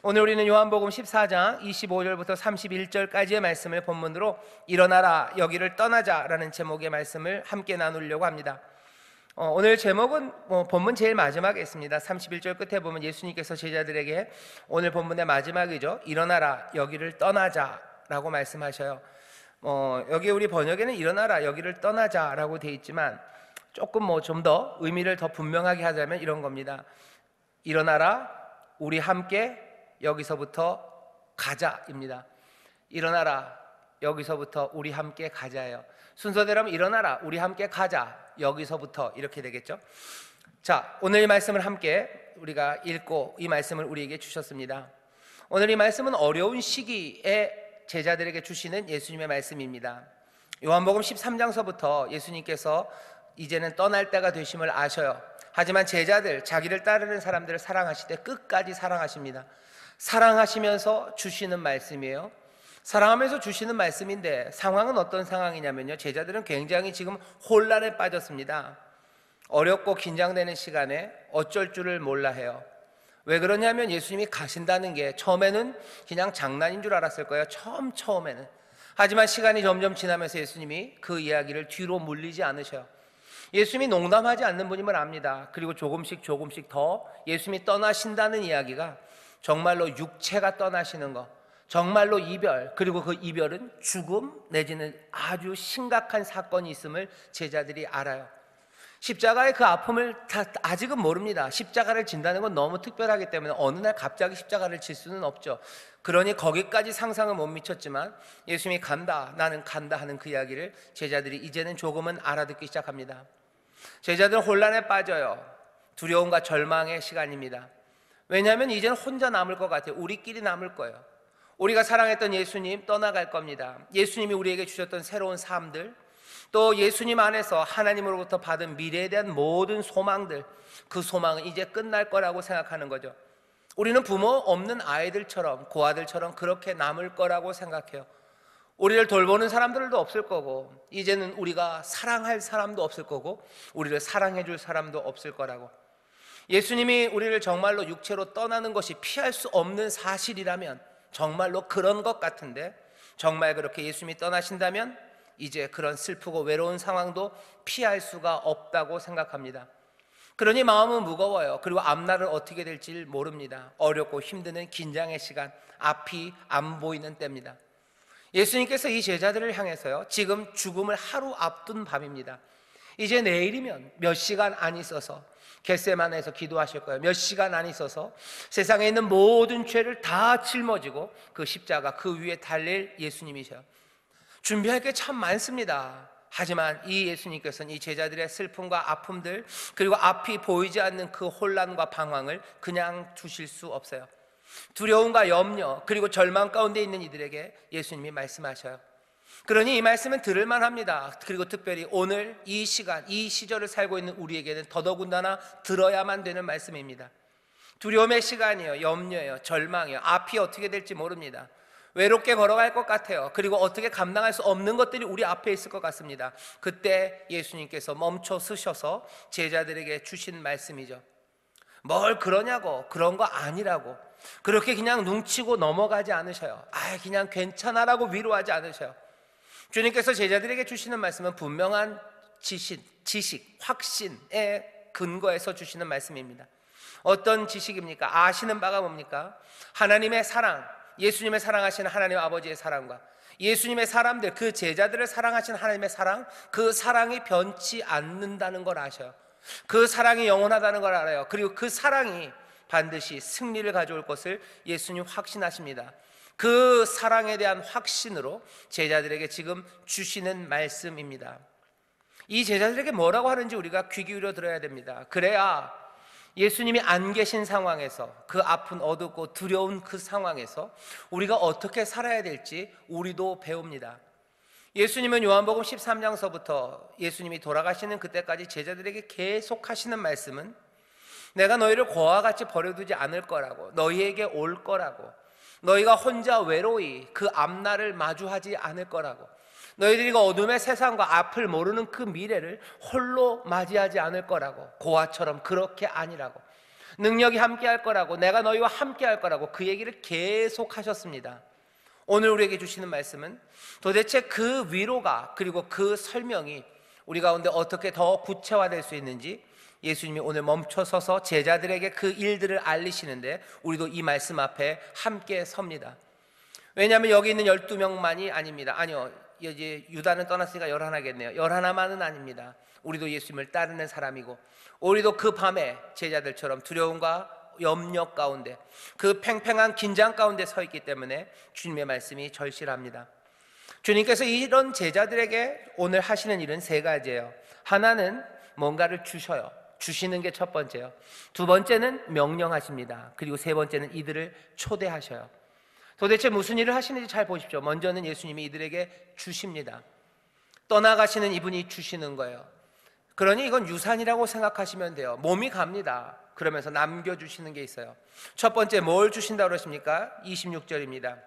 오늘 우리는 요한복음 14장 25절부터 31절까지의 말씀을 본문으로 일어나라 여기를 떠나자라는 제목의 말씀을 함께 나누려고 합니다. 오늘 제목은 본문 제일 마지막에 있습니다. 31절 끝에 보면 예수님께서 제자들에게 오늘 본문의 마지막이죠, 일어나라 여기를 떠나자라고 말씀하셔요. 여기 우리 번역에는 일어나라 여기를 떠나자라고 되어 있지만 조금 좀 더 의미를 더 분명하게 하자면 이런 겁니다. 일어나라 우리 함께 여기서부터 가자입니다. 일어나라 여기서부터 우리 함께 가자예요. 순서대로면 일어나라 우리 함께 가자 여기서부터 이렇게 되겠죠. 자, 오늘 이 말씀을 함께 우리가 읽고 이 말씀을 우리에게 주셨습니다. 오늘 이 말씀은 어려운 시기에 제자들에게 주시는 예수님의 말씀입니다. 요한복음 13장서부터 예수님께서 이제는 떠날 때가 되심을 아셔요. 하지만 제자들, 자기를 따르는 사람들을 사랑하시되 끝까지 사랑하십니다. 사랑하시면서 주시는 말씀이에요. 사랑하면서 주시는 말씀인데 상황은 어떤 상황이냐면요, 제자들은 굉장히 지금 혼란에 빠졌습니다. 어렵고 긴장되는 시간에 어쩔 줄을 몰라 해요. 왜 그러냐면 예수님이 가신다는 게 처음에는 그냥 장난인 줄 알았을 거예요. 처음에는. 하지만 시간이 점점 지나면서 예수님이 그 이야기를 뒤로 물리지 않으셔요. 예수님이 농담하지 않는 분임을 압니다. 그리고 조금씩 더 예수님이 떠나신다는 이야기가 정말로 육체가 떠나시는 거, 정말로 이별, 그리고 그 이별은 죽음 내지는 아주 심각한 사건이 있음을 제자들이 알아요. 십자가의 그 아픔을 아직은 모릅니다. 십자가를 진다는 건 너무 특별하기 때문에 어느 날 갑자기 십자가를 질 수는 없죠. 그러니 거기까지 상상을 못 미쳤지만 예수님이 간다, 나는 간다 하는 그 이야기를 제자들이 이제는 조금은 알아듣기 시작합니다. 제자들은 혼란에 빠져요. 두려움과 절망의 시간입니다. 왜냐하면 이제는 혼자 남을 것 같아요. 우리끼리 남을 거예요. 우리가 사랑했던 예수님 떠나갈 겁니다. 예수님이 우리에게 주셨던 새로운 삶들, 또 예수님 안에서 하나님으로부터 받은 미래에 대한 모든 소망들, 그 소망은 이제 끝날 거라고 생각하는 거죠. 우리는 부모 없는 아이들처럼, 고아들처럼 그렇게 남을 거라고 생각해요. 우리를 돌보는 사람들도 없을 거고, 이제는 우리가 사랑할 사람도 없을 거고, 우리를 사랑해 줄 사람도 없을 거라고. 예수님이 우리를 정말로 육체로 떠나는 것이 피할 수 없는 사실이라면 정말로 그런 것 같은데, 정말 그렇게 예수님이 떠나신다면 이제 그런 슬프고 외로운 상황도 피할 수가 없다고 생각합니다. 그러니 마음은 무거워요. 그리고 앞날은 어떻게 될지 모릅니다. 어렵고 힘드는 긴장의 시간, 앞이 안 보이는 때입니다. 예수님께서 이 제자들을 향해서요, 지금 죽음을 하루 앞둔 밤입니다. 이제 내일이면 몇 시간 안 있어서 겟세마네에서 기도하실 거예요. 몇 시간 안 있어서 세상에 있는 모든 죄를 다 짊어지고 그 십자가 그 위에 달릴 예수님이셔요. 준비할 게 참 많습니다. 하지만 이 예수님께서는 이 제자들의 슬픔과 아픔들, 그리고 앞이 보이지 않는 그 혼란과 방황을 그냥 두실 수 없어요. 두려움과 염려, 그리고 절망 가운데 있는 이들에게 예수님이 말씀하셔요. 그러니 이 말씀은 들을만 합니다. 그리고 특별히 오늘 이 시간, 이 시절을 살고 있는 우리에게는 더더군다나 들어야만 되는 말씀입니다. 두려움의 시간이에요. 염려예요. 절망이에요. 앞이 어떻게 될지 모릅니다. 외롭게 걸어갈 것 같아요. 그리고 어떻게 감당할 수 없는 것들이 우리 앞에 있을 것 같습니다. 그때 예수님께서 멈춰 서셔서 제자들에게 주신 말씀이죠. 뭘 그러냐고, 그런 거 아니라고, 그렇게 그냥 눈치고 넘어가지 않으셔요. 그냥 괜찮아라고 위로하지 않으셔요. 주님께서 제자들에게 주시는 말씀은 분명한 지식, 확신에 근거해서 주시는 말씀입니다. 어떤 지식입니까? 아시는 바가 뭡니까? 하나님의 사랑, 예수님의 사랑하시는 하나님 아버지의 사랑과 예수님의 사람들, 그 제자들을 사랑하시는 하나님의 사랑, 그 사랑이 변치 않는다는 걸 아셔요. 그 사랑이 영원하다는 걸 알아요. 그리고 그 사랑이 반드시 승리를 가져올 것을 예수님 확신하십니다. 그 사랑에 대한 확신으로 제자들에게 지금 주시는 말씀입니다. 이 제자들에게 뭐라고 하는지 우리가 귀 기울여 들어야 됩니다. 그래야 예수님이 안 계신 상황에서, 그 아픈 어둡고 두려운 그 상황에서 우리가 어떻게 살아야 될지 우리도 배웁니다. 예수님은 요한복음 13장서부터 예수님이 돌아가시는 그때까지 제자들에게 계속 하시는 말씀은 내가 너희를 고아와 같이 버려두지 않을 거라고, 너희에게 올 거라고, 너희가 혼자 외로이 그 앞날을 마주하지 않을 거라고, 너희들이 어둠의 세상과 앞을 모르는 그 미래를 홀로 맞이하지 않을 거라고, 고아처럼 그렇게 아니라고, 능력이 함께 할 거라고, 내가 너희와 함께 할 거라고 그 얘기를 계속 하셨습니다. 오늘 우리에게 주시는 말씀은 도대체 그 위로가, 그리고 그 설명이 우리 가운데 어떻게 더 구체화될 수 있는지 예수님이 오늘 멈춰서서 제자들에게 그 일들을 알리시는데 우리도 이 말씀 앞에 함께 섭니다. 왜냐하면 여기 있는 12명만이 아닙니다. 아니요, 이제 유다는 떠났으니까 11겠네요. 11만은 아닙니다. 우리도 예수님을 따르는 사람이고, 우리도 그 밤에 제자들처럼 두려움과 염려 가운데, 그 팽팽한 긴장 가운데 서 있기 때문에 주님의 말씀이 절실합니다. 주님께서 이런 제자들에게 오늘 하시는 일은 세 가지예요. 하나는 뭔가를 주셔요. 주시는 게 첫 번째요. 두 번째는 명령하십니다. 그리고 세 번째는 이들을 초대하셔요. 도대체 무슨 일을 하시는지 잘 보십시오. 먼저는 예수님이 이들에게 주십니다. 떠나가시는 이분이 주시는 거예요. 그러니 이건 유산이라고 생각하시면 돼요. 몸이 갑니다. 그러면서 남겨주시는 게 있어요. 첫 번째 뭘 주신다고 그러십니까? 26절입니다.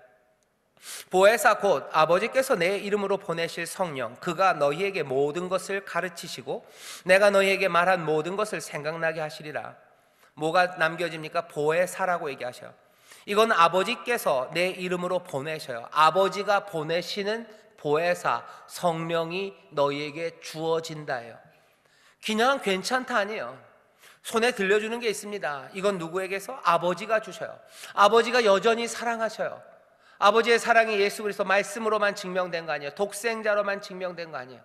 보혜사 곧 아버지께서 내 이름으로 보내실 성령, 그가 너희에게 모든 것을 가르치시고 내가 너희에게 말한 모든 것을 생각나게 하시리라. 뭐가 남겨집니까? 보혜사라고 얘기하셔요. 이건 아버지께서 내 이름으로 보내셔요. 아버지가 보내시는 보혜사 성령이 너희에게 주어진다예요. 그냥 괜찮다 아니에요. 손에 들려주는 게 있습니다. 이건 누구에게서? 아버지가 주셔요. 아버지가 여전히 사랑하셔요. 아버지의 사랑이 예수 그리스도 말씀으로만 증명된 거 아니에요. 독생자로만 증명된 거 아니에요.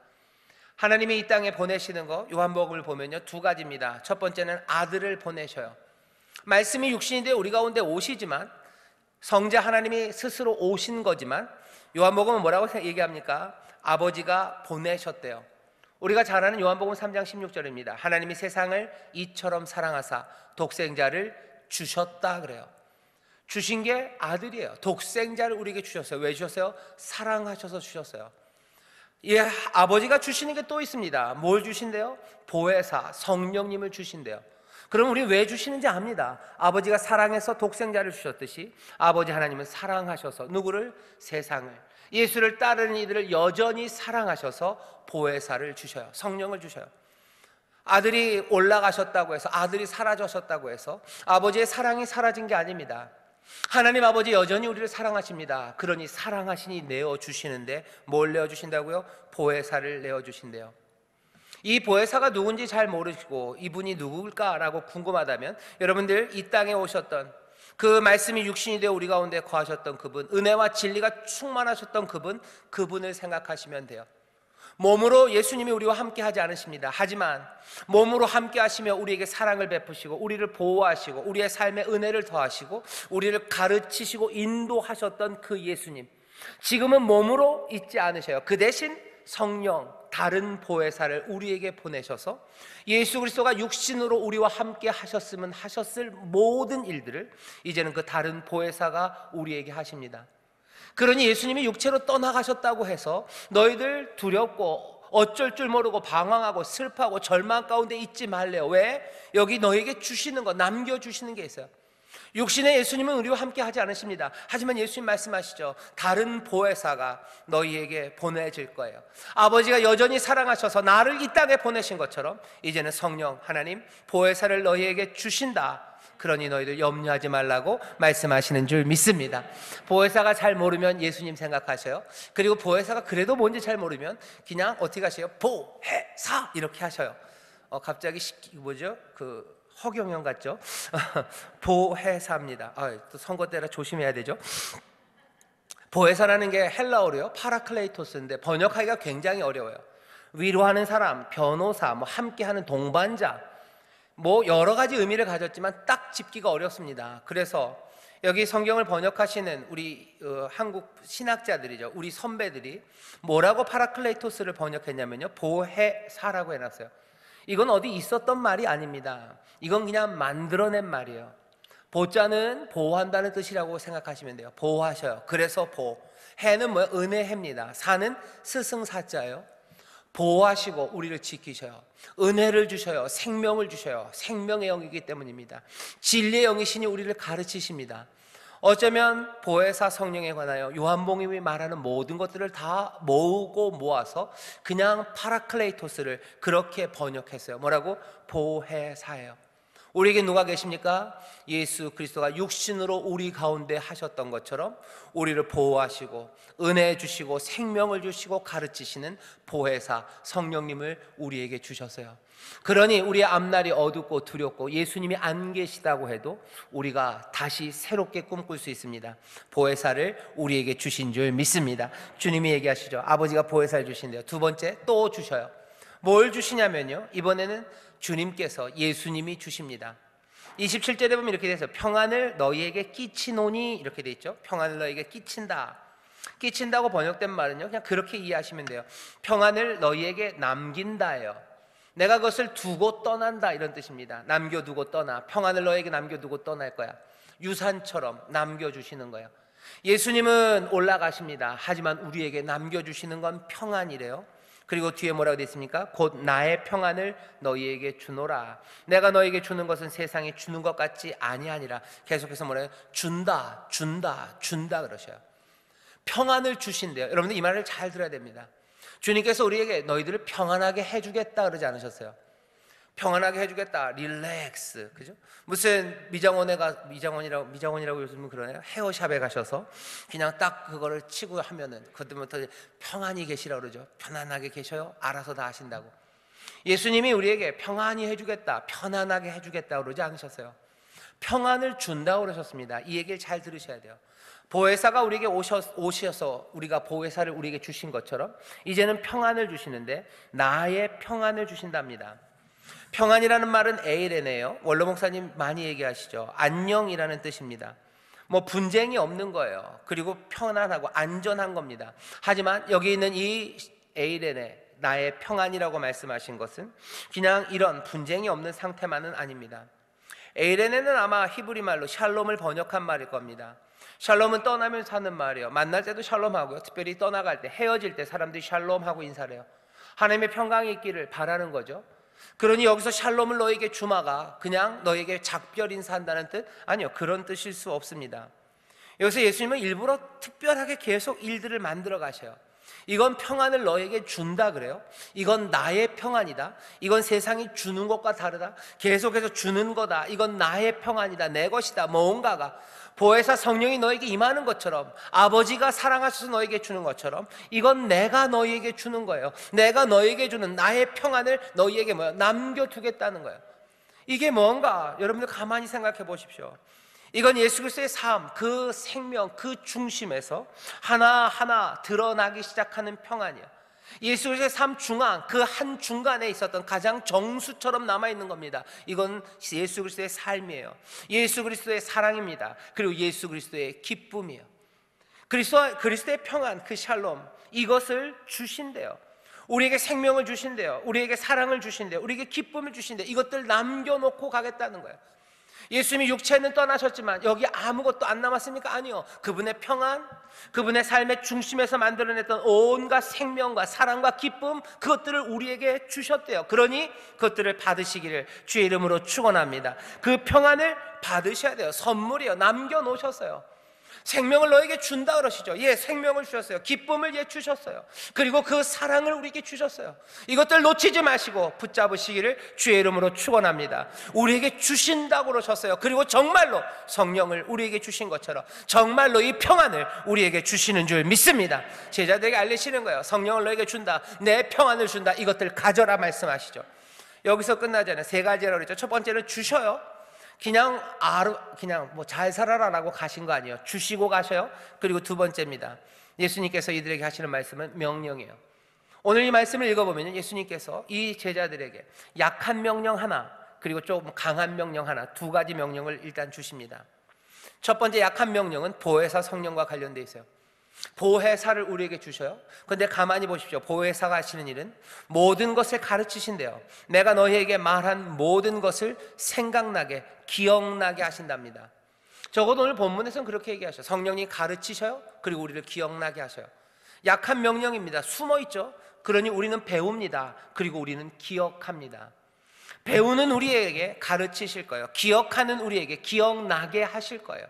하나님이 이 땅에 보내시는 거, 요한복음을 보면요, 두 가지입니다. 첫 번째는 아들을 보내셔요. 말씀이 육신이 되어 우리 가운데 오시지만, 성자 하나님이 스스로 오신 거지만, 요한복음은 뭐라고 얘기합니까? 아버지가 보내셨대요. 우리가 잘 아는 요한복음 3장 16절입니다. 하나님이 세상을 이처럼 사랑하사 독생자를 주셨다 그래요. 주신 게 아들이에요. 독생자를 우리에게 주셨어요. 왜 주셨어요? 사랑하셔서 주셨어요. 예, 아버지가 주시는 게 또 있습니다. 뭘 주신대요? 보혜사 성령님을 주신대요. 그럼 우리 왜 주시는지 압니다. 아버지가 사랑해서 독생자를 주셨듯이 아버지 하나님은 사랑하셔서 누구를? 세상을, 예수를 따르는 이들을 여전히 사랑하셔서 보혜사를 주셔요. 성령을 주셔요. 아들이 올라가셨다고 해서, 아들이 사라졌다고 해서 아버지의 사랑이 사라진 게 아닙니다. 하나님 아버지 여전히 우리를 사랑하십니다. 그러니 사랑하시니 내어주시는데 뭘 내어주신다고요? 보혜사를 내어주신대요. 이 보혜사가 누군지 잘 모르시고 이분이 누굴까라고 궁금하다면, 여러분들 이 땅에 오셨던 그 말씀이 육신이 되어 우리 가운데 거하셨던 그분, 은혜와 진리가 충만하셨던 그분을 생각하시면 돼요. 몸으로 예수님이 우리와 함께 하지 않으십니다. 하지만 몸으로 함께 하시며 우리에게 사랑을 베푸시고 우리를 보호하시고 우리의 삶에 은혜를 더하시고 우리를 가르치시고 인도하셨던 그 예수님, 지금은 몸으로 있지 않으셔요. 그 대신 성령, 다른 보혜사를 우리에게 보내셔서 예수 그리스도가 육신으로 우리와 함께 하셨으면 하셨을 모든 일들을 이제는 그 다른 보혜사가 우리에게 하십니다. 그러니 예수님이 육체로 떠나가셨다고 해서 너희들 두렵고 어쩔 줄 모르고 방황하고 슬퍼하고 절망 가운데 있지 말래요. 왜? 여기 너희에게 주시는 거, 남겨주시는 게 있어요. 육신의 예수님은 우리와 함께 하지 않으십니다. 하지만 예수님 말씀하시죠. 다른 보혜사가 너희에게 보내질 거예요. 아버지가 여전히 사랑하셔서 나를 이 땅에 보내신 것처럼 이제는 성령 하나님 보혜사를 너희에게 주신다. 그러니 너희들 염려하지 말라고 말씀하시는 줄 믿습니다. 보혜사가 잘 모르면 예수님 생각하셔요. 그리고 보혜사가 그래도 뭔지 잘 모르면 그냥 어떻게 하셔요? 보혜사 이렇게 하셔요. 갑자기 뭐죠? 그 허경영 같죠? 보혜사입니다. 또 선거 때라 조심해야 되죠. 보혜사라는 게 헬라어로요, 파라클레이토스인데 번역하기가 굉장히 어려워요. 위로하는 사람, 변호사, 함께하는 동반자, 여러 가지 의미를 가졌지만 딱 짚기가 어렵습니다. 그래서 여기 성경을 번역하시는 우리 한국 신학자들이죠, 우리 선배들이 뭐라고 파라클레이토스를 번역했냐면요, 보혜사라고 해놨어요. 이건 어디 있었던 말이 아닙니다. 이건 그냥 만들어낸 말이에요. 보자는 보호한다는 뜻이라고 생각하시면 돼요. 보호하셔요. 그래서 해는 은혜해입니다. 사는 스승사자예요. 보호하시고 우리를 지키셔요. 은혜를 주셔요. 생명을 주셔요. 생명의 영이기 때문입니다. 진리의 영이시니 우리를 가르치십니다. 어쩌면 보혜사 성령에 관하여 요한복음이 말하는 모든 것들을 다 모으고 모아서 그냥 파라클레이토스를 그렇게 번역했어요. 뭐라고? 보혜사예요. 우리에게 누가 계십니까? 예수 그리스도가 육신으로 우리 가운데 하셨던 것처럼 우리를 보호하시고 은혜 주시고 생명을 주시고 가르치시는 보혜사 성령님을 우리에게 주셨어요. 그러니 우리의 앞날이 어둡고 두렵고 예수님이 안 계시다고 해도 우리가 다시 새롭게 꿈꿀 수 있습니다. 보혜사를 우리에게 주신 줄 믿습니다. 주님이 얘기하시죠. 아버지가 보혜사를 주신대요. 두 번째 또 주셔요. 뭘 주시냐면요, 이번에는 주님께서 예수님이 주십니다. 27절에 보면 이렇게 돼서 평안을 너희에게 끼치노니 이렇게 돼 있죠. 평안을 너희에게 끼친다. 끼친다고 번역된 말은요, 그냥 그렇게 이해하시면 돼요. 평안을 너희에게 남긴다예요. 내가 그것을 두고 떠난다 이런 뜻입니다. 남겨두고 떠나. 평안을 너희에게 남겨두고 떠날 거야. 유산처럼 남겨주시는 거예요. 예수님은 올라가십니다. 하지만 우리에게 남겨주시는 건 평안이래요. 그리고 뒤에 뭐라고 되어 있습니까? 곧 나의 평안을 너희에게 주노라. 내가 너희에게 주는 것은 세상이 주는 것 같지 아니하니라. 계속해서 뭐래요? 준다 그러셔요. 평안을 주신대요. 여러분들 이 말을 잘 들어야 됩니다. 주님께서 우리에게 너희들을 평안하게 해주겠다 그러지 않으셨어요? 평안하게 해주겠다. 릴렉스, 그죠? 무슨 미장원이라고 요즘은 그러네요. 헤어샵에 가셔서 그냥 딱 그거를 치고 하면은 그때부터 평안히 계시라고 그러죠. 편안하게 계셔요. 알아서 다 하신다고. 예수님이 우리에게 평안히 해주겠다, 편안하게 해주겠다 그러지 않으셨어요. 평안을 준다고 그러셨습니다. 이 얘기를 잘 들으셔야 돼요. 보혜사가 우리에게 오셔서 우리가 보혜사를 우리에게 주신 것처럼 이제는 평안을 주시는데 나의 평안을 주신답니다. 평안이라는 말은 에이레네요. 원로 목사님 많이 얘기하시죠. 안녕이라는 뜻입니다. 뭐 분쟁이 없는 거예요. 그리고 편안하고 안전한 겁니다. 하지만 여기 있는 이 에이레네, 나의 평안이라고 말씀하신 것은 그냥 이런 분쟁이 없는 상태만은 아닙니다. 에이레네는 아마 히브리 말로 샬롬을 번역한 말일 겁니다. 샬롬은 떠나면서 하는 말이에요. 만날 때도 샬롬하고요, 특별히 떠나갈 때, 헤어질 때 사람들이 샬롬하고 인사를 해요. 하나님의 평강이 있기를 바라는 거죠. 그러니 여기서 샬롬을 너에게 주마가 그냥 너에게 작별 인사한다는 뜻? 아니요, 그런 뜻일 수 없습니다. 여기서 예수님은 일부러 특별하게 계속 일들을 만들어 가셔요. 이건 평안을 너에게 준다 그래요. 이건 나의 평안이다. 이건 세상이 주는 것과 다르다. 계속해서 주는 거다. 이건 나의 평안이다. 내 것이다. 뭔가가 보혜사 성령이 너에게 임하는 것처럼, 아버지가 사랑하셔서 너에게 주는 것처럼 이건 내가 너희에게 주는 거예요. 내가 너희에게 주는 나의 평안을 너희에게 남겨두겠다는 거예요. 이게 뭔가 여러분들 가만히 생각해 보십시오. 이건 예수 그리스도의 삶, 그 생명, 그 중심에서 하나하나 드러나기 시작하는 평안이에요. 예수 그리스도의 삶 중앙, 그 한 중간에 있었던 가장 정수처럼 남아있는 겁니다. 이건 예수 그리스도의 삶이에요. 예수 그리스도의 사랑입니다. 그리고 예수 그리스도의 기쁨이에요. 그리스도의 평안, 그 샬롬, 이것을 주신대요. 우리에게 생명을 주신대요. 우리에게 사랑을 주신대요. 우리에게 기쁨을 주신대요. 이것들 남겨놓고 가겠다는 거예요. 예수님이 육체는 떠나셨지만 여기 아무것도 안 남았습니까? 아니요. 그분의 평안, 그분의 삶의 중심에서 만들어냈던 온갖 생명과 사랑과 기쁨, 그것들을 우리에게 주셨대요. 그러니 그것들을 받으시기를 주의 이름으로 축원합니다. 그 평안을 받으셔야 돼요. 선물이요. 남겨놓으셨어요. 생명을 너에게 준다 그러시죠. 예, 생명을 주셨어요. 기쁨을 주셨어요. 그리고 그 사랑을 우리에게 주셨어요. 이것들 놓치지 마시고 붙잡으시기를 주의 이름으로 축원합니다. 우리에게 주신다고 그러셨어요. 그리고 정말로 성령을 우리에게 주신 것처럼 정말로 이 평안을 우리에게 주시는 줄 믿습니다. 제자들에게 알리시는 거예요. 성령을 너에게 준다, 내 평안을 준다, 이것들 가져라 말씀하시죠. 여기서 끝나지 않아요. 세 가지라고 그랬죠. 첫 번째는 주셔요. 그냥 뭐 잘 살아라라고 가신 거 아니에요. 주시고 가셔요. 그리고 두 번째입니다. 예수님께서 이들에게 하시는 말씀은 명령이에요. 오늘 이 말씀을 읽어보면 예수님께서 이 제자들에게 약한 명령 하나, 그리고 좀 강한 명령 하나, 두 가지 명령을 일단 주십니다. 첫 번째 약한 명령은 보혜사 성령과 관련되어 있어요. 보혜사를 우리에게 주셔요. 그런데 가만히 보십시오. 보혜사가 하시는 일은 모든 것을 가르치신대요. 내가 너희에게 말한 모든 것을 생각나게, 기억나게 하신답니다. 적어도 오늘 본문에서는 그렇게 얘기하셔요. 성령이 가르치셔요. 그리고 우리를 기억나게 하셔요. 약한 명령입니다. 숨어있죠. 그러니 우리는 배웁니다. 그리고 우리는 기억합니다. 배우는 우리에게 가르치실 거예요. 기억하는 우리에게 기억나게 하실 거예요.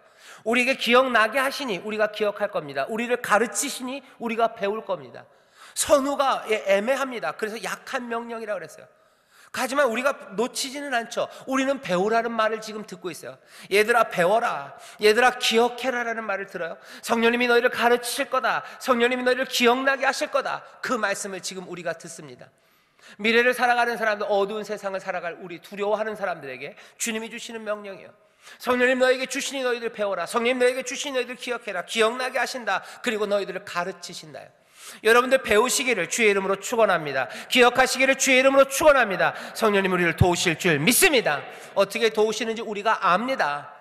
우리에게 기억나게 하시니 우리가 기억할 겁니다. 우리를 가르치시니 우리가 배울 겁니다. 선후가 애매합니다. 그래서 약한 명령이라고 그랬어요. 하지만 우리가 놓치지는 않죠. 우리는 배우라는 말을 지금 듣고 있어요. 얘들아 배워라, 얘들아 기억해라 라는 말을 들어요. 성령님이 너희를 가르치실 거다, 성령님이 너희를 기억나게 하실 거다, 그 말씀을 지금 우리가 듣습니다. 미래를 살아가는 사람들, 어두운 세상을 살아갈 우리 두려워하는 사람들에게 주님이 주시는 명령이에요. 성령님 너에게 주시니 너희들 배워라, 성령님 너에게 주시니 너희들 기억해라, 기억나게 하신다, 그리고 너희들을 가르치신다. 여러분들 배우시기를 주의 이름으로 축원합니다. 기억하시기를 주의 이름으로 축원합니다. 성령님 우리를 도우실 줄 믿습니다. 어떻게 도우시는지 우리가 압니다.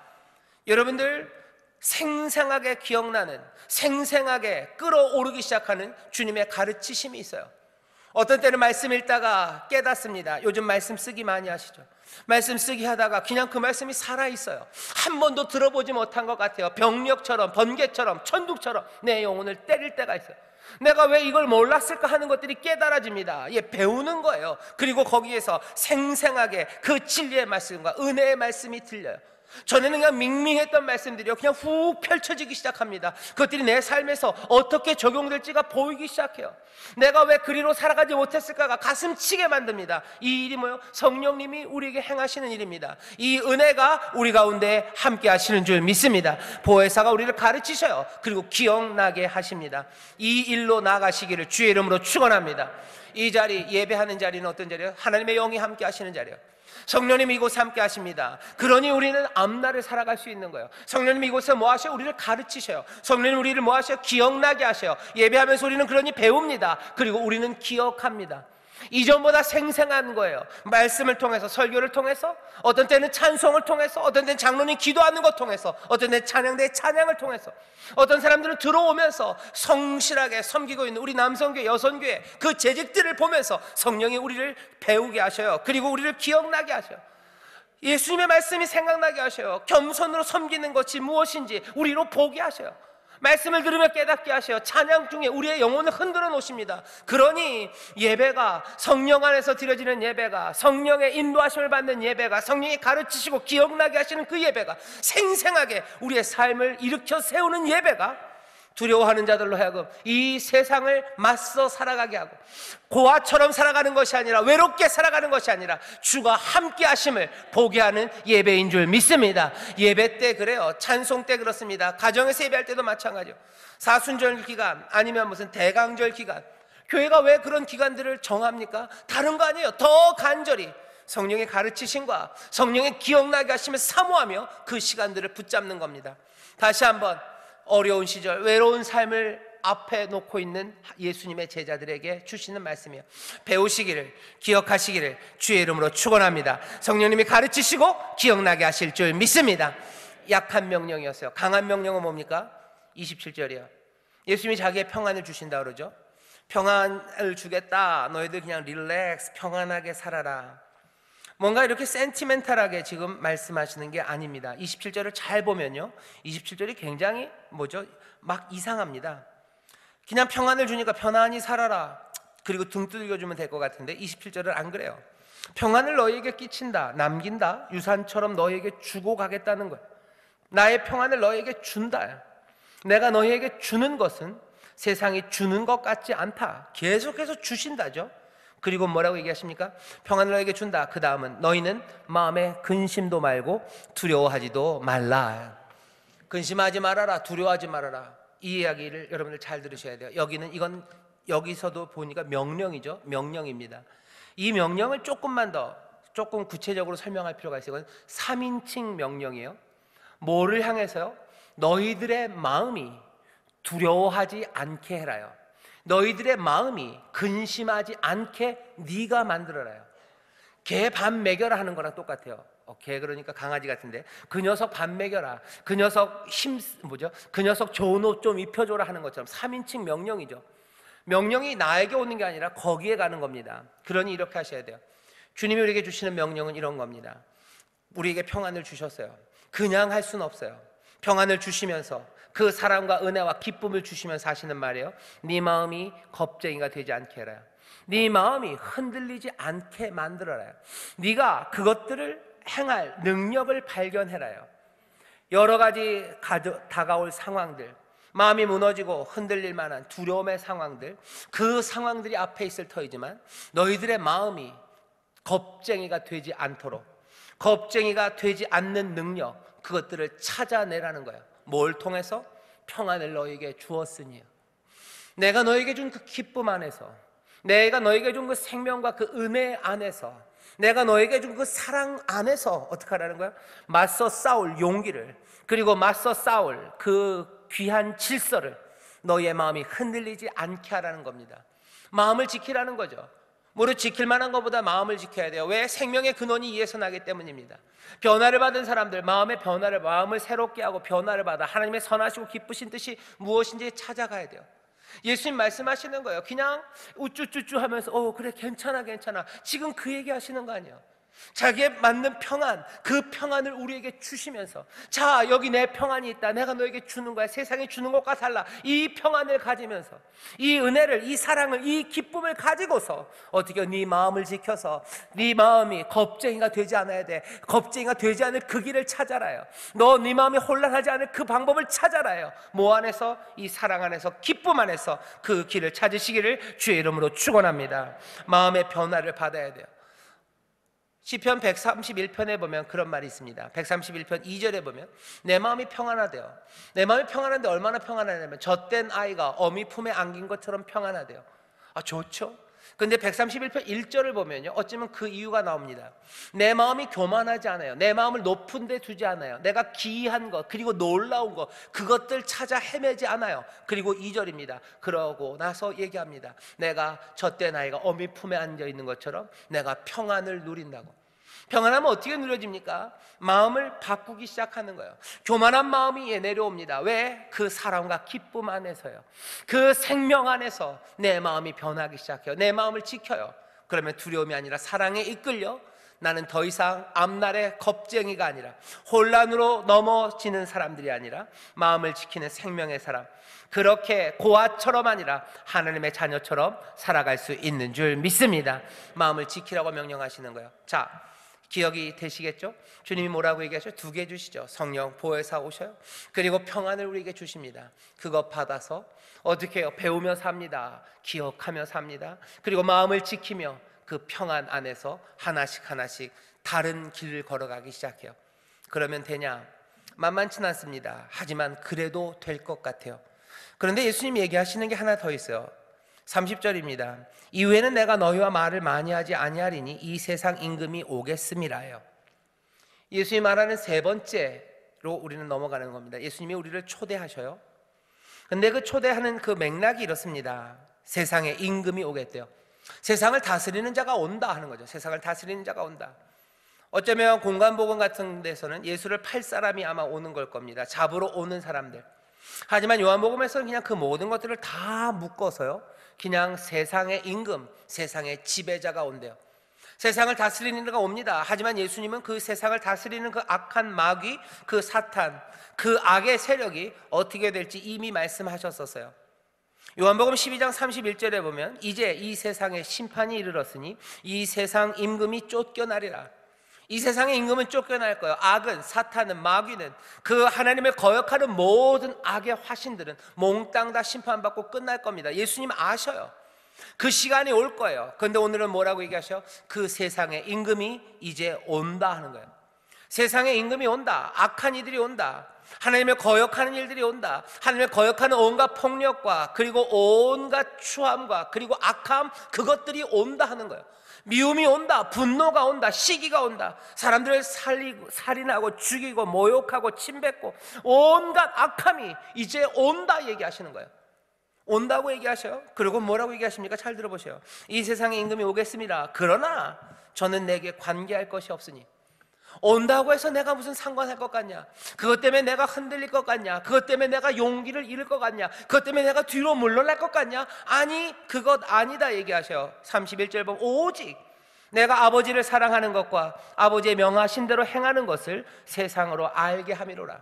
여러분들 생생하게 기억나는, 생생하게 끌어오르기 시작하는 주님의 가르치심이 있어요. 어떤 때는 말씀 읽다가 깨닫습니다. 요즘 말씀 쓰기 많이 하시죠? 말씀 쓰기 하다가 그냥 그 말씀이 살아있어요. 한 번도 들어보지 못한 것 같아요. 병력처럼, 번개처럼, 천둥처럼 내 영혼을 때릴 때가 있어요. 내가 왜 이걸 몰랐을까 하는 것들이 깨달아집니다. 배우는 거예요. 그리고 거기에서 생생하게 그 진리의 말씀과 은혜의 말씀이 들려요. 전에는 그냥 밍밍했던 말씀들이요, 그냥 훅 펼쳐지기 시작합니다. 그것들이 내 삶에서 어떻게 적용될지가 보이기 시작해요. 내가 왜 그리로 살아가지 못했을까가 가슴치게 만듭니다. 이 일이 뭐예요? 성령님이 우리에게 행하시는 일입니다. 이 은혜가 우리 가운데 함께 하시는 줄 믿습니다. 보혜사가 우리를 가르치셔요. 그리고 기억나게 하십니다. 이 일로 나가시기를 주의 이름으로 축원합니다. 이 자리, 예배하는 자리는 어떤 자리예요? 하나님의 영이 함께 하시는 자리예요. 성령님이 이곳에 함께 하십니다. 그러니 우리는 앞날을 살아갈 수 있는 거예요. 성령님이 이곳에 뭐 하셔요? 우리를 가르치셔요. 성령님 우리를 뭐 하셔요? 기억나게 하셔요. 예배하면서 우리는 그러니 배웁니다. 그리고 우리는 기억합니다. 이전보다 생생한 거예요. 말씀을 통해서, 설교를 통해서, 어떤 때는 찬송을 통해서, 어떤 때는 장로님 기도하는 것 통해서, 어떤 때는 찬양대의 찬양을 통해서, 어떤 사람들은 들어오면서 성실하게 섬기고 있는 우리 남성교회, 여성교회 그 재직들을 보면서 성령이 우리를 배우게 하셔요. 그리고 우리를 기억나게 하셔요. 예수님의 말씀이 생각나게 하셔요. 겸손으로 섬기는 것이 무엇인지 우리로 보게 하셔요. 말씀을 들으며 깨닫게 하셔요. 찬양 중에 우리의 영혼을 흔들어 놓으십니다. 그러니 예배가, 성령 안에서 드려지는 예배가, 성령의 인도하심을 받는 예배가, 성령이 가르치시고 기억나게 하시는 그 예배가, 생생하게 우리의 삶을 일으켜 세우는 예배가 두려워하는 자들로 하여금 이 세상을 맞서 살아가게 하고, 고아처럼 살아가는 것이 아니라, 외롭게 살아가는 것이 아니라 주가 함께 하심을 보게 하는 예배인 줄 믿습니다. 예배 때 그래요. 찬송 때 그렇습니다. 가정에서 예배할 때도 마찬가지요. 사순절 기간, 아니면 무슨 대강절 기간, 교회가 왜 그런 기간들을 정합니까? 다른 거 아니에요. 더 간절히 성령의 가르치심과 성령의 기억나게 하심을 사모하며 그 시간들을 붙잡는 겁니다. 다시 한번 어려운 시절, 외로운 삶을 앞에 놓고 있는 예수님의 제자들에게 주시는 말씀이에요. 배우시기를, 기억하시기를 주의 이름으로 축원합니다. 성령님이 가르치시고 기억나게 하실 줄 믿습니다. 약한 명령이었어요. 강한 명령은 뭡니까? 27절이에요. 예수님이 자기의 평안을 주신다 그러죠. 평안을 주겠다, 너희들 그냥 릴렉스, 평안하게 살아라. 뭔가 이렇게 센티멘탈하게 지금 말씀하시는 게 아닙니다. 27절을 잘 보면요, 27절이 굉장히 막 이상합니다. 그냥 평안을 주니까 편안히 살아라, 그리고 등 두들겨주면 될 것 같은데 27절은 안 그래요. 평안을 너희에게 끼친다, 남긴다, 유산처럼 너희에게 주고 가겠다는 거예요. 나의 평안을 너희에게 준다. 내가 너희에게 주는 것은 세상이 주는 것 같지 않다. 계속해서 주신다죠. 그리고 뭐라고 얘기하십니까? 평안을 너에게 준다. 그 다음은 너희는 마음에 근심도 말고 두려워하지도 말라. 근심하지 말아라, 두려워하지 말아라. 이 이야기를 여러분들 잘 들으셔야 돼요. 이건 여기서도 보니까 명령이죠. 명령입니다. 이 명령을 조금 구체적으로 설명할 필요가 있어요. 이건 3인칭 명령이에요. 뭐를 향해서요? 너희들의 마음이 두려워하지 않게 해라요. 너희들의 마음이 근심하지 않게 네가 만들어라요. 개 밥 먹여라 하는 거랑 똑같아요. 개 그러니까 강아지 같은데, 그 녀석 밥 먹여라, 그 녀석 그 녀석 좋은 옷 좀 입혀줘라 하는 것처럼 3인칭 명령이죠. 명령이 나에게 오는 게 아니라 거기에 가는 겁니다. 그러니 이렇게 하셔야 돼요. 주님이 우리에게 주시는 명령은 이런 겁니다. 우리에게 평안을 주셨어요. 그냥 할 수는 없어요. 평안을 주시면서 그 사랑과 은혜와 기쁨을 주시면서 하시는 말이에요. 네 마음이 겁쟁이가 되지 않게 해라. 네 마음이 흔들리지 않게 만들어라요. 네가 그것들을 행할 능력을 발견해라요. 여러 가지 다가올 상황들, 마음이 무너지고 흔들릴 만한 두려움의 상황들, 그 상황들이 앞에 있을 터이지만 너희들의 마음이 겁쟁이가 되지 않도록, 겁쟁이가 되지 않는 능력, 그것들을 찾아내라는 거예요. 뭘 통해서? 평안을 너에게 주었으니, 내가 너에게 준 그 기쁨 안에서, 내가 너에게 준 그 생명과 그 은혜 안에서, 내가 너에게 준 그 사랑 안에서 어떻게 하라는 거야? 맞서 싸울 용기를, 그리고 맞서 싸울 그 귀한 질서를 너의 마음이 흔들리지 않게 하라는 겁니다. 마음을 지키라는 거죠. 무릇 지킬 만한 것보다 마음을 지켜야 돼요. 왜? 생명의 근원이 이에서 나기 때문입니다. 변화를 받은 사람들, 마음의 변화를, 마음을 새롭게 하고 변화를 받아 하나님의 선하시고 기쁘신 뜻이 무엇인지 찾아가야 돼요. 예수님 말씀하시는 거예요. 그냥 우쭈쭈쭈 하면서 그래 괜찮아 지금 그 얘기 하시는 거 아니에요. 자기에 맞는 평안, 그 평안을 우리에게 주시면서, 자 여기 내 평안이 있다, 내가 너에게 주는 거야, 세상이 주는 것과 달라, 이 평안을 가지면서 이 은혜를, 이 사랑을, 이 기쁨을 가지고서 어떻게 네 마음을 지켜서 네 마음이 겁쟁이가 되지 않아야 돼. 겁쟁이가 되지 않을 그 길을 찾아라요. 네 마음이 혼란하지 않을 그 방법을 찾아라요. 뭐 안에서? 이 사랑 안에서, 기쁨 안에서 그 길을 찾으시기를 주의 이름으로 축원합니다. 마음의 변화를 받아야 돼요. 시편 131편에 보면 그런 말이 있습니다. 131편 2절에 보면 내 마음이 평안하대요. 내 마음이 평안한데 얼마나 평안하냐면 젖된 아이가 어미 품에 안긴 것처럼 평안하대요. 좋죠. 근데 131편 1절을 보면요, 어쩌면 그 이유가 나옵니다. 내 마음이 교만하지 않아요. 내 마음을 높은 데 두지 않아요. 내가 기이한 것, 그리고 놀라운 것, 그것들 찾아 헤매지 않아요. 그리고 2절입니다. 그러고 나서 얘기합니다. 내가 젖된 아이가 어미 품에 앉아 있는 것처럼 내가 평안을 누린다고. 평안하면 어떻게 누려집니까? 마음을 바꾸기 시작하는 거예요. 교만한 마음이 내려옵니다. 왜? 그 사랑과 기쁨 안에서요. 그 생명 안에서 내 마음이 변하기 시작해요. 내 마음을 지켜요. 그러면 두려움이 아니라 사랑에 이끌려 나는 더 이상 앞날의 겁쟁이가 아니라, 혼란으로 넘어지는 사람들이 아니라 마음을 지키는 생명의 사람, 그렇게 고아처럼 아니라 하나님의 자녀처럼 살아갈 수 있는 줄 믿습니다. 마음을 지키라고 명령하시는 거예요. 자, 기억이 되시겠죠? 주님이 뭐라고 얘기하셔요? 2개 주시죠. 성령 보혜사 오셔요. 그리고 평안을 우리에게 주십니다. 그것 받아서 어떻게 해요? 배우며 삽니다. 기억하며 삽니다. 그리고 마음을 지키며 그 평안 안에서 하나씩 다른 길을 걸어가기 시작해요. 그러면 되냐? 만만치 않습니다. 하지만 그래도 될 것 같아요. 그런데 예수님이 얘기하시는 게 하나 더 있어요. 30절입니다. 이후에는 내가 너희와 말을 많이 하지 아니하리니 이 세상 임금이 오겠음이라요. 예수님이 말하는 세 번째로 우리는 넘어가는 겁니다. 예수님이 우리를 초대하셔요. 근데 그 초대하는 그 맥락이 이렇습니다. 세상에 임금이 오겠대요. 세상을 다스리는 자가 온다 하는 거죠. 세상을 다스리는 자가 온다. 어쩌면 공관복음 같은 데서는 예수를 팔 사람이 아마 오는 걸 겁니다. 잡으러 오는 사람들. 하지만 요한복음에서는 그냥 그 모든 것들을 다 묶어서요, 그냥 세상의 임금, 세상의 지배자가 온대요. 세상을 다스리는 자가 옵니다. 하지만 예수님은 그 세상을 다스리는 그 악한 마귀, 그 사탄, 그 악의 세력이 어떻게 될지 이미 말씀하셨었어요. 요한복음 12장 31절에 보면 이제 이 세상에 심판이 이르렀으니 이 세상 임금이 쫓겨나리라. 이 세상의 임금은 쫓겨날 거예요. 악은, 사탄은, 마귀는, 그 하나님을 거역하는 모든 악의 화신들은 몽땅 다 심판받고 끝날 겁니다. 예수님 아셔요. 그 시간이 올 거예요. 그런데 오늘은 뭐라고 얘기하셔요? 그 세상의 임금이 이제 온다 하는 거예요. 세상의 임금이 온다. 악한 이들이 온다. 하나님을 거역하는 일들이 온다. 하나님을 거역하는 온갖 폭력과 그리고 온갖 추함과 그리고 악함, 그것들이 온다 하는 거예요. 미움이 온다, 분노가 온다, 시기가 온다. 사람들을 살인하고 죽이고 모욕하고 침뱉고 온갖 악함이 이제 온다 얘기하시는 거예요. 온다고 얘기하셔요. 그리고 뭐라고 얘기하십니까? 잘 들어보세요. 이 세상의 임금이 오겠습니다. 그러나 저는 내게 관계할 것이 없으니. 온다고 해서 내가 무슨 상관할 것 같냐? 그것 때문에 내가 흔들릴 것 같냐? 그것 때문에 내가 용기를 잃을 것 같냐? 그것 때문에 내가 뒤로 물러날 것 같냐? 아니, 그것 아니다 얘기하셔요. 31절 보면 오직 내가 아버지를 사랑하는 것과 아버지의 명하신 대로 행하는 것을 세상으로 알게 함이로라.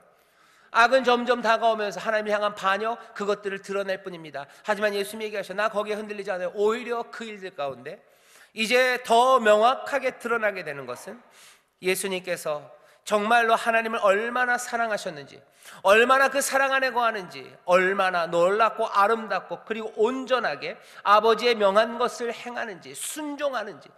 악은 점점 다가오면서 하나님을 향한 반역, 그것들을 드러낼 뿐입니다. 하지만 예수님이 얘기하셔, 나 거기에 흔들리지 않아요. 오히려 그 일들 가운데 이제 더 명확하게 드러나게 되는 것은 예수님께서 정말로 하나님을 얼마나 사랑하셨는지, 얼마나 그 사랑 안에 거하는지, 얼마나 놀랍고 아름답고 그리고 온전하게 아버지의 명한 것을 행하는지, 순종하는지,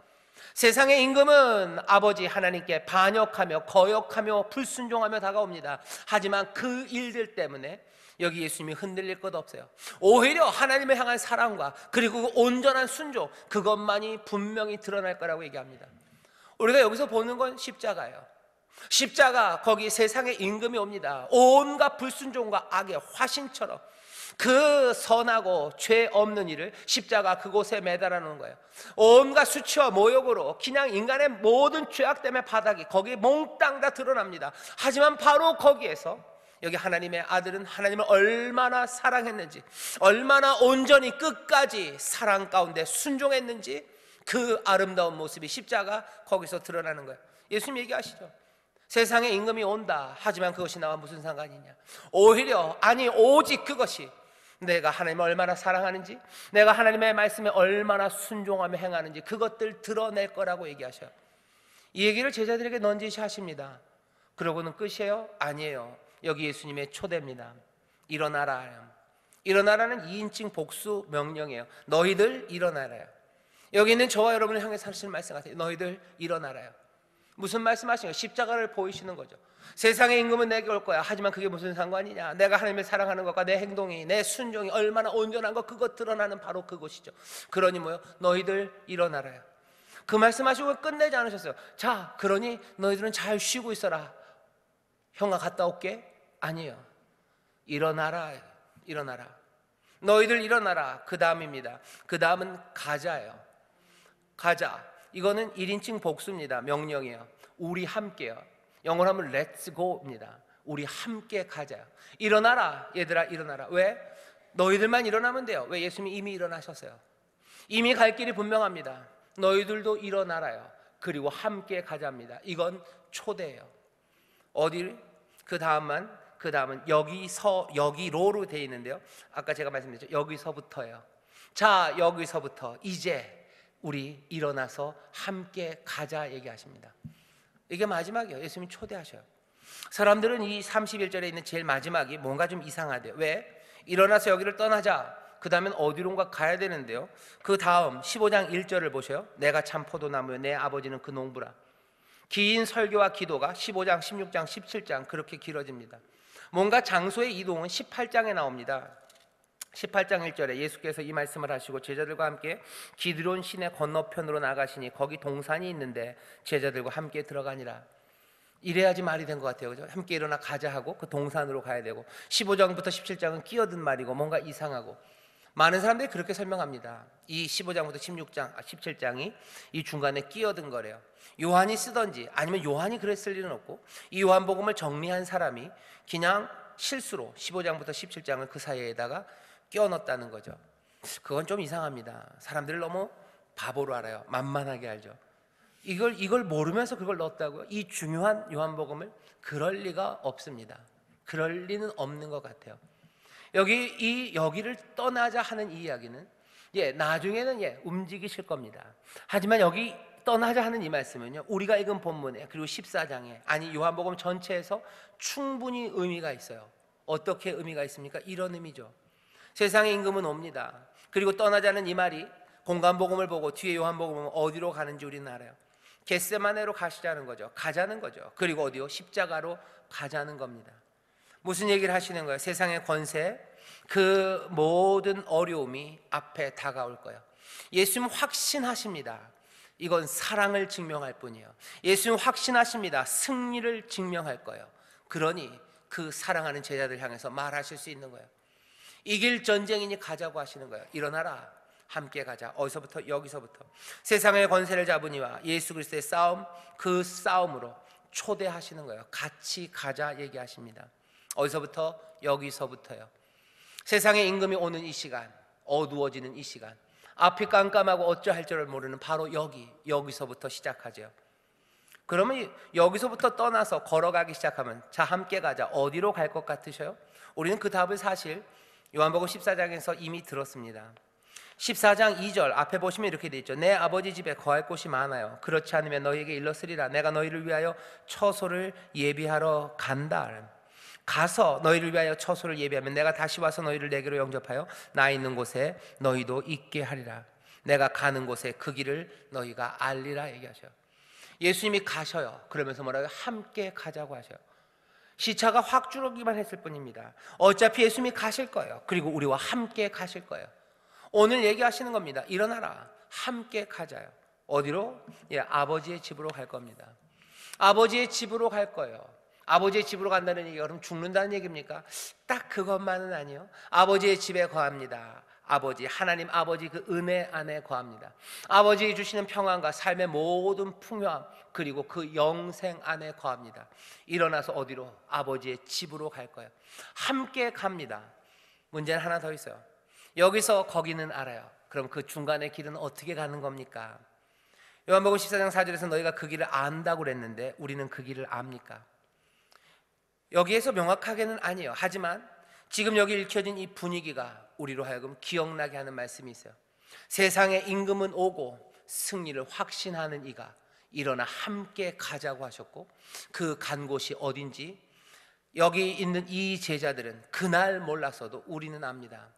세상의 임금은 아버지 하나님께 반역하며 거역하며 불순종하며 다가옵니다. 하지만 그 일들 때문에 여기 예수님이 흔들릴 것 없어요. 오히려 하나님을 향한 사랑과 그리고 그 온전한 순종, 그것만이 분명히 드러날 거라고 얘기합니다. 우리가 여기서 보는 건 십자가예요. 십자가, 거기 세상의 임금이 옵니다. 온갖 불순종과 악의 화신처럼 그 선하고 죄 없는 일을 십자가 그곳에 매달아 놓은 거예요. 온갖 수치와 모욕으로 그냥 인간의 모든 죄악 때문에 바닥이 거기 몽땅 다 드러납니다. 하지만 바로 거기에서 여기 하나님의 아들은 하나님을 얼마나 사랑했는지, 얼마나 온전히 끝까지 사랑 가운데 순종했는지, 그 아름다운 모습이 십자가 거기서 드러나는 거예요. 예수님 얘기하시죠. 세상에 임금이 온다. 하지만 그것이 나와 무슨 상관이냐. 오히려, 아니 오직 그것이 내가 하나님을 얼마나 사랑하는지, 내가 하나님의 말씀에 얼마나 순종하며 행하는지 그것들 드러낼 거라고 얘기하셔요. 이 얘기를 제자들에게 넌지시 하십니다. 그러고는 끝이에요? 아니에요. 여기 예수님의 초대입니다. 일어나라. 일어나라는 2인칭 복수 명령이에요. 너희들 일어나라요. 여기 있는 저와 여러분을 향해 하시는 말씀 같아요. 너희들 일어나라요. 무슨 말씀하시는 거예요? 십자가를 보이시는 거죠. 세상의 임금은 내게 올 거야. 하지만 그게 무슨 상관이냐. 내가 하나님을 사랑하는 것과 내 행동이, 내 순종이 얼마나 온전한 것, 그것 드러나는 바로 그것이죠. 그러니 뭐요? 너희들 일어나라요. 그 말씀하시고 끝내지 않으셨어요. 자, 그러니 너희들은 잘 쉬고 있어라. 형아 갔다 올게? 아니에요. 일어나라. 일어나라. 너희들 일어나라. 그 다음입니다. 그 다음은 가자예요. 가자. 이거는 1인칭 복수입니다. 명령이에요. 우리 함께요. 영어로 하면 Let's go입니다. 우리 함께 가자. 일어나라. 얘들아 일어나라. 왜? 너희들만 일어나면 돼요. 왜? 예수님이 이미 일어나셨어요. 이미 갈 길이 분명합니다. 너희들도 일어나라요. 그리고 함께 가자입니다. 이건 초대예요. 어디? 그 다음은 여기로로 되어 있는데요. 아까 제가 말씀드렸죠. 여기서부터예요. 자, 여기서부터 이제 우리 일어나서 함께 가자 얘기하십니다. 이게 마지막이에요. 예수님이 초대하셔요. 사람들은 이 31절에 있는 제일 마지막이 뭔가 좀 이상하대요. 왜? 일어나서 여기를 떠나자. 그 다음엔 어디론가 가야 되는데요. 그 다음 15장 1절을 보셔요. 내가 참 포도나무요 내 아버지는 그 농부라. 긴 설교와 기도가 15장, 16장, 17장 그렇게 길어집니다. 뭔가 장소의 이동은 18장에 나옵니다. 18장 1절에 예수께서 이 말씀을 하시고 제자들과 함께 기드론 시내 건너편으로 나가시니 거기 동산이 있는데 제자들과 함께 들어가니라. 이래야지 말이 된 것 같아요. 그죠? 함께 일어나 가자 하고 그 동산으로 가야 되고, 15장부터 17장은 끼어든 말이고 뭔가 이상하고, 많은 사람들이 그렇게 설명합니다. 이 15장부터 17장이 이 중간에 끼어든 거래요. 요한이 쓰던지 아니면 요한이 그랬을 일은 없고, 이 요한복음을 정리한 사람이 그냥 실수로 15장부터 17장을 그 사이에다가 끼워 넣었다는 거죠. 그건 좀 이상합니다. 사람들을 너무 바보로 알아요. 만만하게 알죠. 이걸 모르면서 그걸 넣었다고요? 이 중요한 요한복음을? 그럴 리가 없습니다. 그럴 리는 없는 것 같아요. 여기를 떠나자 하는 이 이야기는 나중에는 움직이실 겁니다. 하지만 여기 떠나자 하는 이 말씀은요, 우리가 읽은 본문에 그리고 14장에, 아니 요한복음 전체에서 충분히 의미가 있어요. 어떻게 의미가 있습니까? 이런 의미죠. 세상의 임금은 옵니다. 그리고 떠나자는 이 말이 공간복음을 보고 뒤에 요한복음은 어디로 가는지 우리는 알아요. 겟세마네로 가시자는 거죠. 가자는 거죠. 그리고 어디요? 십자가로 가자는 겁니다. 무슨 얘기를 하시는 거예요? 세상의 권세, 그 모든 어려움이 앞에 다가올 거예요. 예수님 확신하십니다. 이건 사랑을 증명할 뿐이에요. 예수님 확신하십니다. 승리를 증명할 거예요. 그러니 그 사랑하는 제자들 향해서 말하실 수 있는 거예요. 이길 전쟁이니 가자고 하시는 거예요. 일어나라. 함께 가자. 어디서부터? 여기서부터. 세상의 권세를 잡으니와 예수 그리스도의 싸움, 그 싸움으로 초대하시는 거예요. 같이 가자 얘기하십니다. 어디서부터? 여기서부터요. 세상의 임금이 오는 이 시간, 어두워지는 이 시간, 앞이 깜깜하고 어찌할 줄을 모르는 바로 여기서부터 시작하죠. 그러면 여기서부터 떠나서 걸어가기 시작하면, 자 함께 가자. 어디로 갈 것 같으셔요? 우리는 그 답을 사실 요한복음 14장에서 이미 들었습니다. 14장 2절 앞에 보시면 이렇게 돼 있죠. 내 아버지 집에 거할 곳이 많아요. 그렇지 않으면 너희에게 일렀으리라. 내가 너희를 위하여 처소를 예비하러 간다. 가서 너희를 위하여 처소를 예비하면 내가 다시 와서 너희를 내게로 영접하여 나 있는 곳에 너희도 있게 하리라. 내가 가는 곳에 그 길을 너희가 알리라 얘기하셔요. 예수님이 가셔요. 그러면서 뭐라고요? 함께 가자고 하셔요. 시차가 확 줄어들기만 했을 뿐입니다. 어차피 예수님이 가실 거예요. 그리고 우리와 함께 가실 거예요. 오늘 얘기하시는 겁니다. 일어나라, 함께 가자요. 어디로? 아버지의 집으로 갈 겁니다. 아버지의 집으로 갈 거예요. 아버지의 집으로 간다는 얘기가 그럼 죽는다는 얘기입니까? 딱 그것만은 아니요. 아버지의 집에 거합니다. 아버지, 하나님 아버지 그 은혜 안에 거합니다. 아버지의 주시는 평안과 삶의 모든 풍요함, 그리고 그 영생 안에 거합니다. 일어나서 어디로? 아버지의 집으로 갈 거예요. 함께 갑니다. 문제는 하나 더 있어요. 여기서 거기는 알아요. 그럼 그 중간의 길은 어떻게 가는 겁니까? 요한복음 14장 4절에서 너희가 그 길을 안다고 그랬는데 우리는 그 길을 압니까? 여기에서 명확하게는 아니에요. 하지만 지금 여기 읽혀진 이 분위기가 우리로 하여금 기억나게 하는 말씀이 있어요. 세상의 임금은 오고 승리를 확신하는 이가 일어나 함께 가자고 하셨고, 그 간 곳이 어딘지 여기 있는 이 제자들은 그날 몰랐어도 우리는 압니다.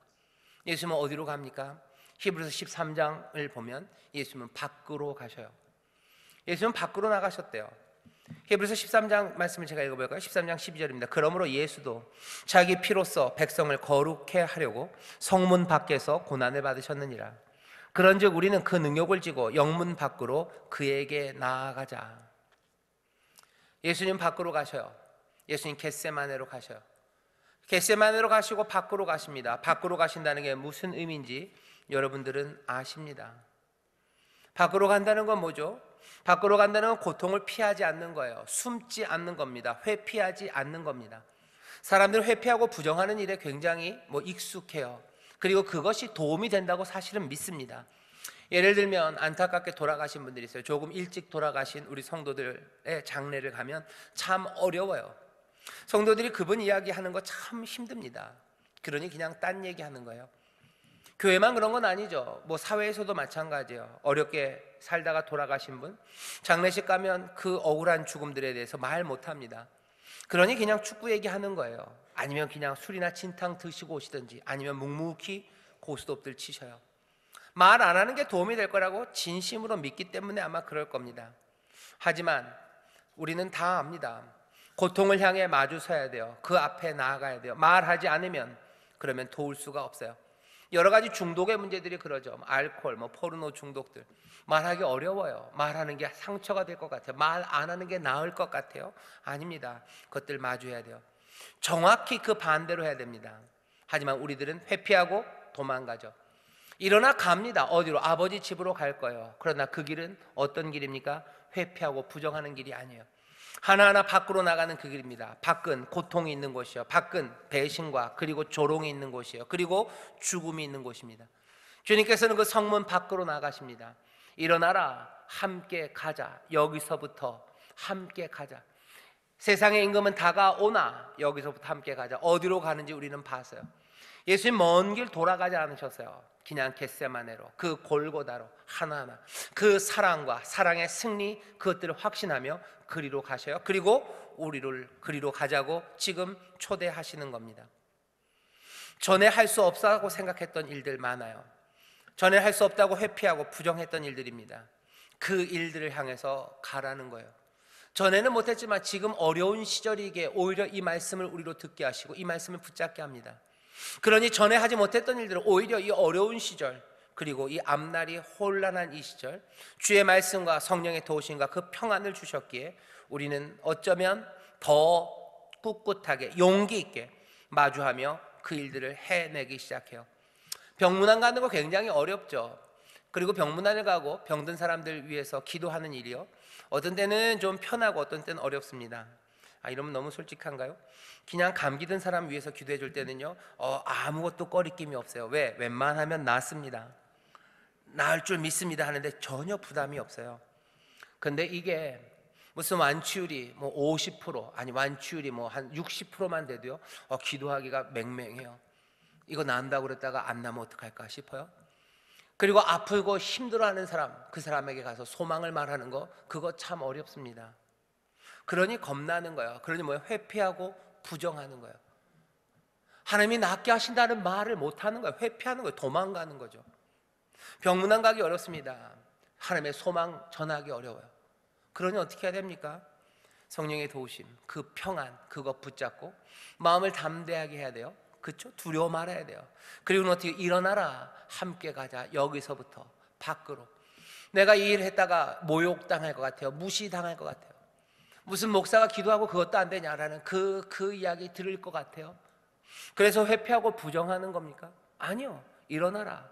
예수님은 어디로 갑니까? 히브리서 13장을 보면 예수님은 밖으로 가셔요. 예수님은 밖으로 나가셨대요. 히브리서 13장 말씀을 제가 읽어볼까요? 13장 12절입니다. 그러므로 예수도 자기 피로써 백성을 거룩해 하려고 성문 밖에서 고난을 받으셨느니라. 그런즉 우리는 그 능력을 지고 영문 밖으로 그에게 나아가자. 예수님 밖으로 가셔요. 예수님 겟세마네로 가셔요. 겟세마네로 가시고 밖으로 가십니다. 밖으로 가신다는 게 무슨 의미인지 여러분들은 아십니다. 밖으로 간다는 건 뭐죠? 밖으로 간다는 건 고통을 피하지 않는 거예요. 숨지 않는 겁니다. 회피하지 않는 겁니다. 사람들은 회피하고 부정하는 일에 굉장히 익숙해요. 그리고 그것이 도움이 된다고 사실은 믿습니다. 예를 들면 안타깝게 돌아가신 분들이 있어요. 조금 일찍 돌아가신 우리 성도들의 장례를 가면 참 어려워요. 성도들이 그분 이야기하는 거 참 힘듭니다. 그러니 그냥 딴 얘기하는 거예요. 교회만 그런 건 아니죠. 사회에서도 마찬가지예요. 어렵게 살다가 돌아가신 분 장례식 가면 그 억울한 죽음들에 대해서 말 못합니다. 그러니 그냥 축구 얘기하는 거예요. 아니면 그냥 술이나 진탕 드시고 오시든지, 아니면 묵묵히 고스톱들 치셔요. 말 안 하는 게 도움이 될 거라고 진심으로 믿기 때문에 아마 그럴 겁니다. 하지만 우리는 다 압니다. 고통을 향해 마주 서야 돼요. 그 앞에 나아가야 돼요. 말하지 않으면 그러면 도울 수가 없어요. 여러 가지 중독의 문제들이 그러죠. 알코올, 포르노 중독들. 말하기 어려워요. 말하는 게 상처가 될 것 같아요. 말 안 하는 게 나을 것 같아요. 아닙니다. 그것들 마주해야 돼요. 정확히 그 반대로 해야 됩니다. 하지만 우리들은 회피하고 도망가죠. 일어나 갑니다. 어디로? 아버지 집으로 갈 거예요. 그러나 그 길은 어떤 길입니까? 회피하고 부정하는 길이 아니에요. 하나하나 밖으로 나가는 그 길입니다. 밖은 고통이 있는 곳이요, 밖은 배신과 그리고 조롱이 있는 곳이요, 그리고 죽음이 있는 곳입니다. 주님께서는 그 성문 밖으로 나가십니다. 일어나라, 함께 가자. 여기서부터 함께 가자. 세상의 임금은 다가오나 여기서부터 함께 가자. 어디로 가는지 우리는 봤어요. 예수님 먼 길 돌아가지 않으셨어요. 그냥 겟세마네로, 그 골고다로 하나하나 그 사랑과 사랑의 승리, 그것들을 확신하며 그리로 가셔요. 그리고 우리를 그리로 가자고 지금 초대하시는 겁니다. 전에 할 수 없다고 생각했던 일들 많아요. 전에 할 수 없다고 회피하고 부정했던 일들입니다. 그 일들을 향해서 가라는 거예요. 전에는 못했지만 지금 어려운 시절이기에 오히려 이 말씀을 우리로 듣게 하시고 이 말씀을 붙잡게 합니다. 그러니 전에 하지 못했던 일들을 오히려 이 어려운 시절, 그리고 이 앞날이 혼란한 이 시절, 주의 말씀과 성령의 도우심과 그 평안을 주셨기에 우리는 어쩌면 더 꿋꿋하게 용기 있게 마주하며 그 일들을 해내기 시작해요. 병문안 가는 거 굉장히 어렵죠. 그리고 병문안을 가고 병든 사람들 위해서 기도하는 일이요, 어떤 때는 좀 편하고 어떤 때는 어렵습니다. 이러면 너무 솔직한가요? 그냥 감기 든 사람 위해서 기도해 줄 때는요, 아무것도 꺼리낌이 없어요. 왜? 웬만하면 낫습니다. 나을 줄 믿습니다 하는데 전혀 부담이 없어요. 근데 이게 무슨 완치율이 50%, 아니 완치율이 한 60%만 돼도요, 기도하기가 맹맹해요. 이거 난다고 그랬다가 안 나면 어떡할까 싶어요. 그리고 아프고 힘들어하는 사람, 그 사람에게 가서 소망을 말하는 거, 그거 참 어렵습니다. 그러니 겁나는 거예요. 그러니 회피하고 부정하는 거예요. 하나님이 낫게 하신다는 말을 못하는 거예요. 회피하는 거예요. 도망가는 거죠. 병문안 가기 어렵습니다. 하나님의 소망 전하기 어려워요. 그러니 어떻게 해야 됩니까? 성령의 도우심, 그 평안, 그거 붙잡고 마음을 담대하게 해야 돼요. 그렇죠? 두려워 말아야 돼요. 그리고 어떻게 일어나라, 함께 가자. 여기서부터 밖으로. 내가 이 일을 했다가 모욕당할 것 같아요. 무시당할 것 같아요. 무슨 목사가 기도하고 그것도 안 되냐라는 그 이야기 들을 것 같아요. 그래서 회피하고 부정하는 겁니까? 아니요. 일어나라,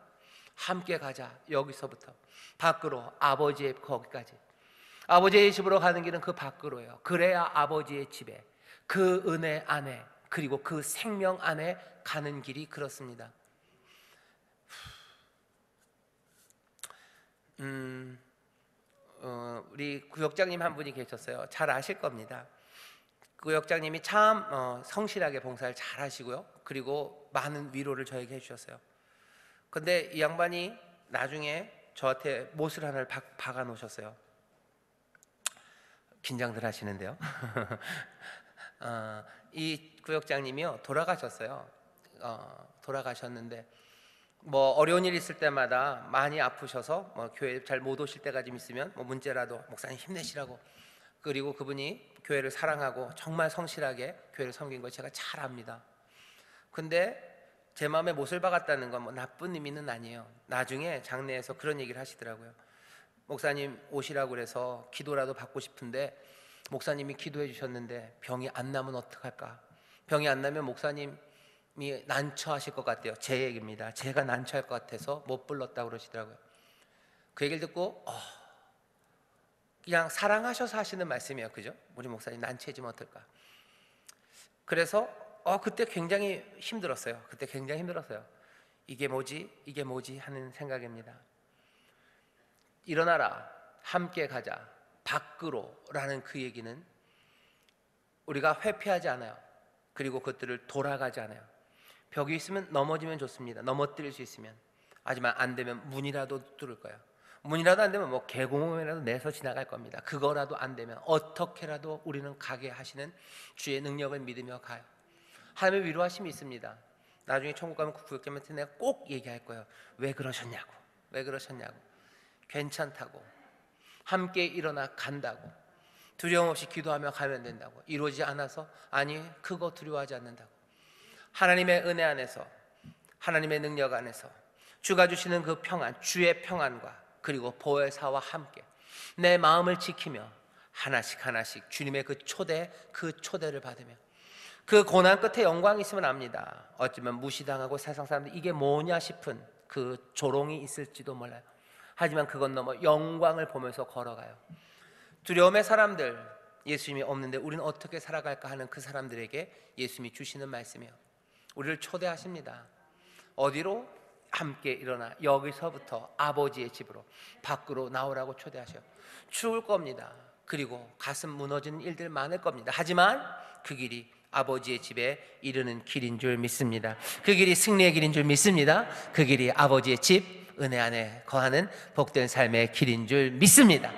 함께 가자. 여기서부터 밖으로, 아버지의 거기까지. 아버지의 집으로 가는 길은 그 밖으로예요. 그래야 아버지의 집에, 그 은혜 안에, 그리고 그 생명 안에 가는 길이 그렇습니다. 우리 구역장님 한 분이 계셨어요. 잘 아실 겁니다. 구역장님이 참 성실하게 봉사를 잘 하시고요. 그리고 많은 위로를 저에게 해주셨어요. 근데 이 양반이 나중에 저한테 못을 하나를 박아 놓으셨어요. 긴장들 하시는데요. 이 구역장님이요, 돌아가셨어요. 돌아가셨는데 뭐 어려운 일 있을 때마다 많이 아프셔서 뭐 교회 잘 못 오실 때가 좀 있으면 뭐 문제라도 목사님 힘내시라고, 그리고 그분이 교회를 사랑하고 정말 성실하게 교회를 섬긴 걸 제가 잘 압니다. 근데 제 마음에 못을 박았다는 건 뭐 나쁜 의미는 아니에요. 나중에 장례에서 그런 얘기를 하시더라고요. 목사님 오시라고 그래서 기도라도 받고 싶은데 목사님이 기도해 주셨는데 병이 안 나면 어떡할까? 병이 안 나면 목사님이 난처하실 것 같대요. 제 얘기입니다. 제가 난처할 것 같아서 못 불렀다고 그러시더라고요. 그 얘기를 듣고 그냥 사랑하셔서 하시는 말씀이에요. 그죠? 우리 목사님 난처해지면 어떨까? 그래서 그때 굉장히 힘들었어요. 이게 뭐지 하는 생각입니다. 일어나라, 함께 가자, 밖으로 라는 그 얘기는 우리가 회피하지 않아요. 그리고 그것들을 돌아가지 않아요. 벽이 있으면 넘어지면 좋습니다. 넘어뜨릴 수 있으면. 하지만 안 되면 문이라도 뚫을 거예요. 문이라도 안 되면 뭐 개구멍이라도 내서 지나갈 겁니다. 그거라도 안 되면 어떻게라도 우리는 가게 하시는 주의 능력을 믿으며 가요. 하나님의 위로하심이 있습니다. 나중에 천국 가면 그 구역장한테 내가 꼭 얘기할 거예요. 왜 그러셨냐고. 괜찮다고, 함께 일어나 간다고, 두려움 없이 기도하며 가면 된다고. 이루어지지 않아서 아니, 그거 두려워하지 않는다고. 하나님의 은혜 안에서, 하나님의 능력 안에서 주가 주시는 그 평안, 주의 평안과 그리고 보혜사와 함께 내 마음을 지키며 하나씩 주님의 그 초대를 받으며 그 고난 끝에 영광이 있으면 압니다. 어쩌면 무시당하고 세상 사람들이 이게 뭐냐 싶은 그 조롱이 있을지도 몰라요. 하지만 그건 넘어 영광을 보면서 걸어가요. 두려움의 사람들, 예수님이 없는데 우리는 어떻게 살아갈까 하는 그 사람들에게 예수님이 주시는 말씀이에요. 우리를 초대하십니다. 어디로? 함께 일어나 여기서부터 아버지의 집으로 밖으로 나오라고 초대하셔요. 추울 겁니다. 그리고 가슴 무너지는 일들 많을 겁니다. 하지만 그 길이 아버지의 집에 이르는 길인 줄 믿습니다. 그 길이 승리의 길인 줄 믿습니다. 그 길이 아버지의 집, 은혜 안에 거하는 복된 삶의 길인 줄 믿습니다.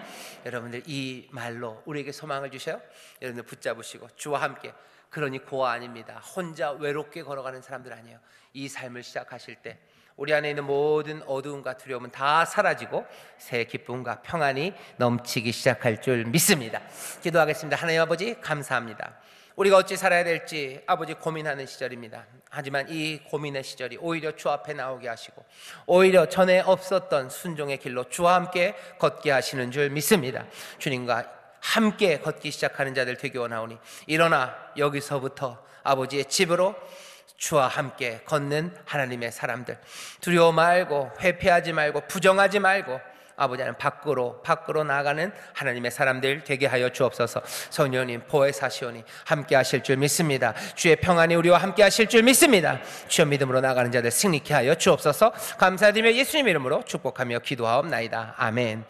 여러분들 이 말로 우리에게 소망을 주셔요. 여러분들 붙잡으시고 주와 함께, 그러니 고아 아닙니다. 혼자 외롭게 걸어가는 사람들 아니에요. 이 삶을 시작하실 때 우리 안에 있는 모든 어두움과 두려움은 다 사라지고 새 기쁨과 평안이 넘치기 시작할 줄 믿습니다. 기도하겠습니다. 하나님 아버지 감사합니다. 우리가 어찌 살아야 될지 아버지 고민하는 시절입니다. 하지만 이 고민의 시절이 오히려 주 앞에 나오게 하시고 오히려 전에 없었던 순종의 길로 주와 함께 걷게 하시는 줄 믿습니다. 주님과 함께 걷기 시작하는 자들 되기 원하오니 일어나 여기서부터 아버지의 집으로 주와 함께 걷는 하나님의 사람들, 두려워 말고 회피하지 말고 부정하지 말고 아버지는 밖으로 나아가는 하나님의 사람들 되게 하여 주옵소서. 성령님 보혜사시오니 함께 하실 줄 믿습니다. 주의 평안이 우리와 함께 하실 줄 믿습니다. 주의 믿음으로 나아가는 자들 승리케 하여 주옵소서. 감사드리며 예수님 이름으로 축복하며 기도하옵나이다. 아멘.